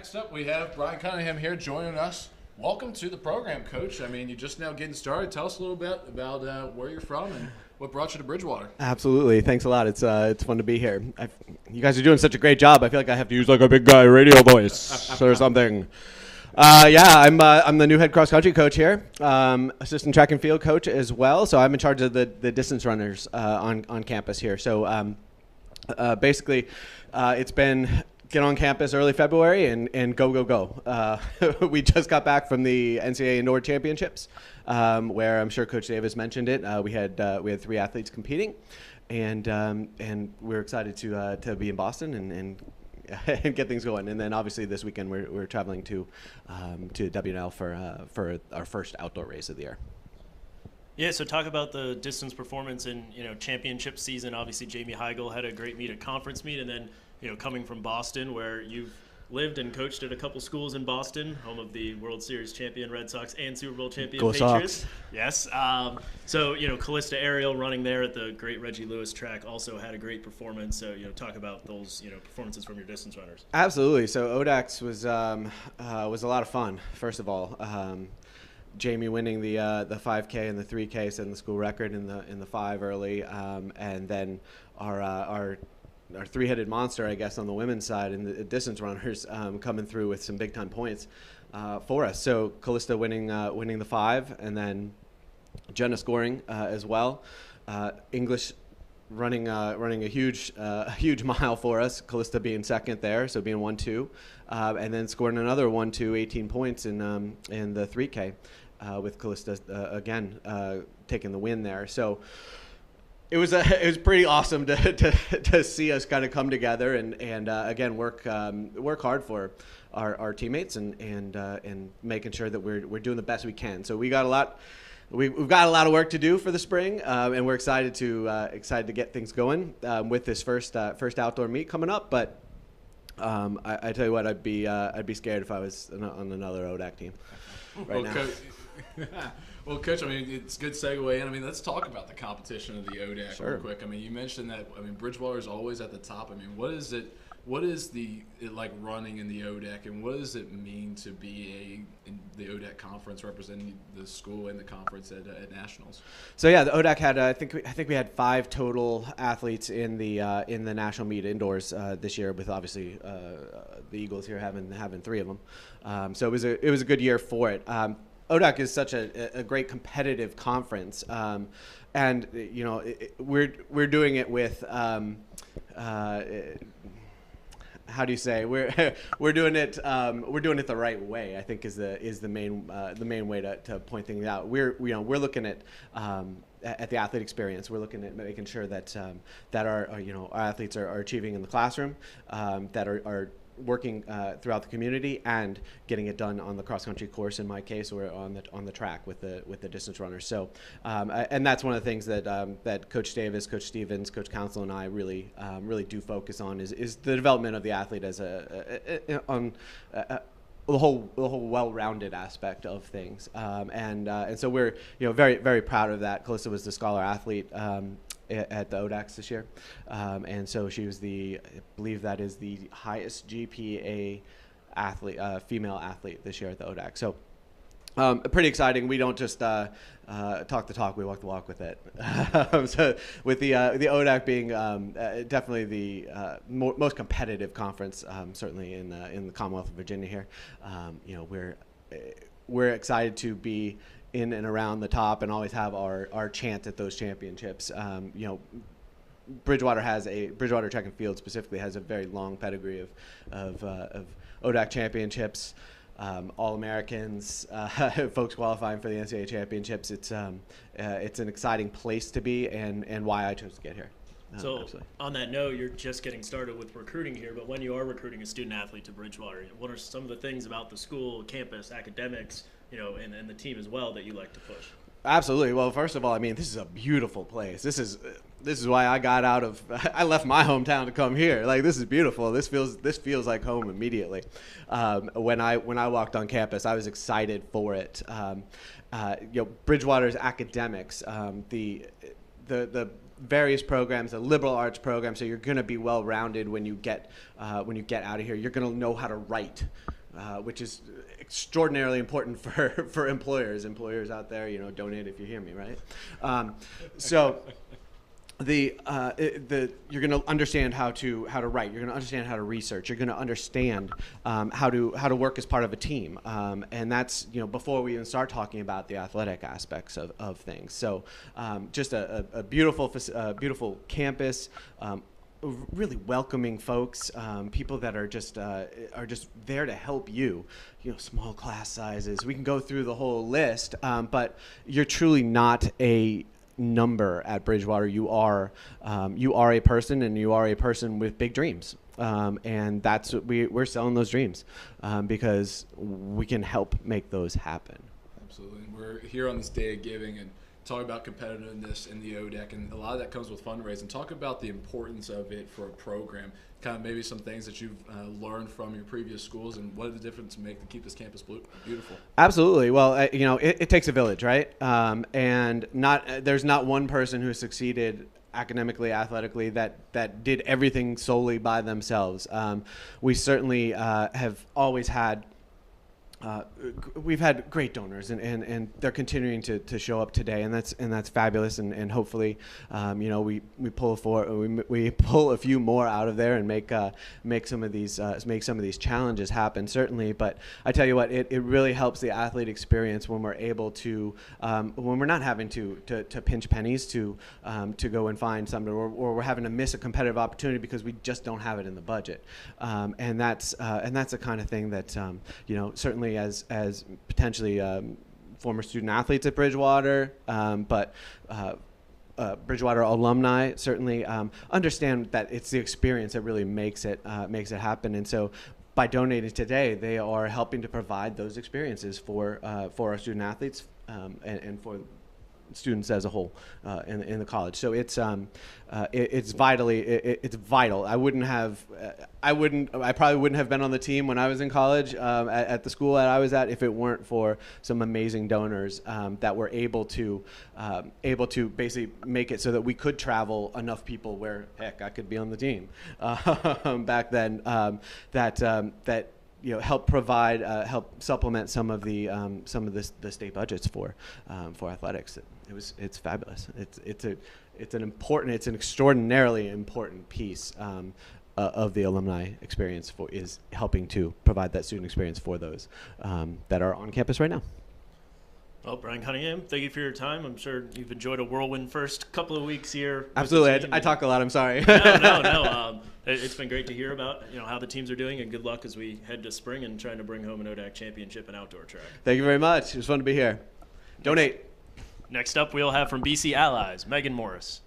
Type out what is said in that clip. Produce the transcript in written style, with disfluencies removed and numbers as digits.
Next up, we have Brian Cunningham here joining us. Welcome to the program, Coach. I mean, you're just now getting started. Tell us a little bit about where you're from and what brought you to Bridgewater. Absolutely. Thanks a lot. It's fun to be here. You guys are doing such a great job. I feel like I have to use like a big guy radio voice or something. I'm the new head cross country coach here, assistant track and field coach as well. So I'm in charge of the distance runners on campus here. So basically, it's been get on campus early February and go. We just got back from the NCAA Indoor Championships, where I'm sure Coach Davis mentioned it. We had 3 athletes competing, and we're excited to be in Boston and get things going. And then obviously this weekend we're traveling to WNL for our first outdoor race of the year. Yeah, so talk about the distance performance in championship season. Obviously Jamie Heigl had a great meet at conference meet, and then coming from Boston, where you've lived and coached at a couple schools in Boston, home of the World Series champion Red Sox and Super Bowl champion Go Patriots. Sox. Yes. So Callista Ariel running there at the great Reggie Lewis track also had a great performance. So talk about those performances from your distance runners. Absolutely. So ODAX was a lot of fun. First of all, Jamie winning the 5K and the 3K, setting the school record in the 5 early, and then our three-headed monster, I guess, on the women's side, and the distance runners coming through with some big-time points for us. So Callista winning the 5, and then Jenna scoring as well. English running a huge mile for us. Callista being second there, so being 1-2, and then scoring another 1-2, 18 points in the 3K with Callista again taking the win there. So. It was pretty awesome to see us kind of come together and again work hard for our teammates and making sure that we're doing the best we can. So we've got a lot of work to do for the spring, and we're excited to get things going with this first outdoor meet coming up. But I tell you what, I'd be scared if I was on another ODAC team right now. Well, Coach, I mean, it's a good segue in. I mean, let's talk about the competition of the ODAC Sure. real quick. I mean, you mentioned that, Bridgewater is always at the top. I mean, what is it like running in the ODAC, and what does it mean to be in the ODAC conference representing the school and the conference at nationals? So yeah, the ODAC had I think we had 5 total athletes in the national meet indoors this year, with obviously the Eagles here having 3 of them. So it was a good year for it. ODAC is such a great competitive conference, and we're doing it with how do you say we're doing it the right way, I think is the main way to point things out. We're looking at the athlete experience. We're looking at making sure that our athletes are achieving in the classroom, that are working throughout the community, and getting it done on the cross country course. In my case, or on the track with the distance runners. So, and that's one of the things that Coach Davis, Coach Stevens, Coach Council, and I really do focus on is the development of the athlete as on the whole well-rounded aspect of things. And so we're very very proud of that. Callista was the scholar athlete at the ODAX this year, and so she was I believe that is the highest GPA athlete, female athlete this year at the ODAX. So pretty exciting. We don't just talk the talk; we walk the walk with it. So with the ODAC being definitely the most competitive conference, certainly in the Commonwealth of Virginia here, we're excited to be in and around the top and always have our chance at those championships. Bridgewater Track and Field specifically has a very long pedigree of ODAC championships, All-Americans, folks qualifying for the NCAA championships. It's an exciting place to be, and why I chose to get here. So Absolutely. On that note, you're just getting started with recruiting here, but when you are recruiting a student athlete to Bridgewater, what are some of the things about the school, campus, academics, and the team as well that you like to push? Absolutely. Well, first of all, I mean, this is a beautiful place. This is why I left my hometown to come here. Like, this is beautiful. This feels like home immediately. When I walked on campus, I was excited for it. Bridgewater's academics, the various programs, a liberal arts program, so you're going to be well-rounded when you get out of here. You're going to know how to write, which is extraordinarily important for employers. Employers out there, donate if you hear me, right? So you're going to understand how to write. You're going to understand how to research. You're going to understand how to work as part of a team, and that's before we even start talking about the athletic aspects of things. So just a beautiful campus. Really welcoming folks, people that are just there to help you. Small class sizes. We can go through the whole list, but you're truly not a number at Bridgewater. You are a person, and you are a person with big dreams. And that's what we're selling those dreams because we can help make those happen. Absolutely. We're here on this day of giving and talk about competitiveness in the ODEC, and a lot of that comes with fundraising. Talk about the importance of it for a program, kind of maybe some things that you've learned from your previous schools, and what did the difference make to keep this campus beautiful? Absolutely. Well, it takes a village, right? And there's not one person who succeeded academically, athletically, that did everything solely by themselves. We certainly have always had we've had great donors, and they're continuing to show up today, and that's fabulous, and hopefully, we pull a few more out of there and make some of these challenges happen, certainly. But I tell you what, it really helps the athlete experience when we're able to when we're not having to pinch pennies to go and find something, or we're having to miss a competitive opportunity because we just don't have it in the budget, and that's the kind of thing that certainly as potentially former student athletes at Bridgewater, but Bridgewater alumni certainly understand that it's the experience that really makes it happen. And so by donating today, they are helping to provide those experiences for our student athletes and for students as a whole in the college. So it's vital. I probably wouldn't have been on the team when I was in college at the school that I was at if it weren't for some amazing donors that were able to basically make it so that we could travel enough people where heck I could be on the team back then. That help supplement some of the state budgets for athletics. It's fabulous. It's an extraordinarily important piece of the alumni experience is helping to provide that student experience for those that are on campus right now. Well, Brian Cunningham, thank you for your time. I'm sure you've enjoyed a whirlwind first couple of weeks here. Absolutely. I talk a lot. I'm sorry. No. It's been great to hear about how the teams are doing, and good luck as we head to spring and trying to bring home an ODAC championship and outdoor track. Thank you very much. It was fun to be here. Donate. Next up, we'll have from BC Allies, Megan Morris.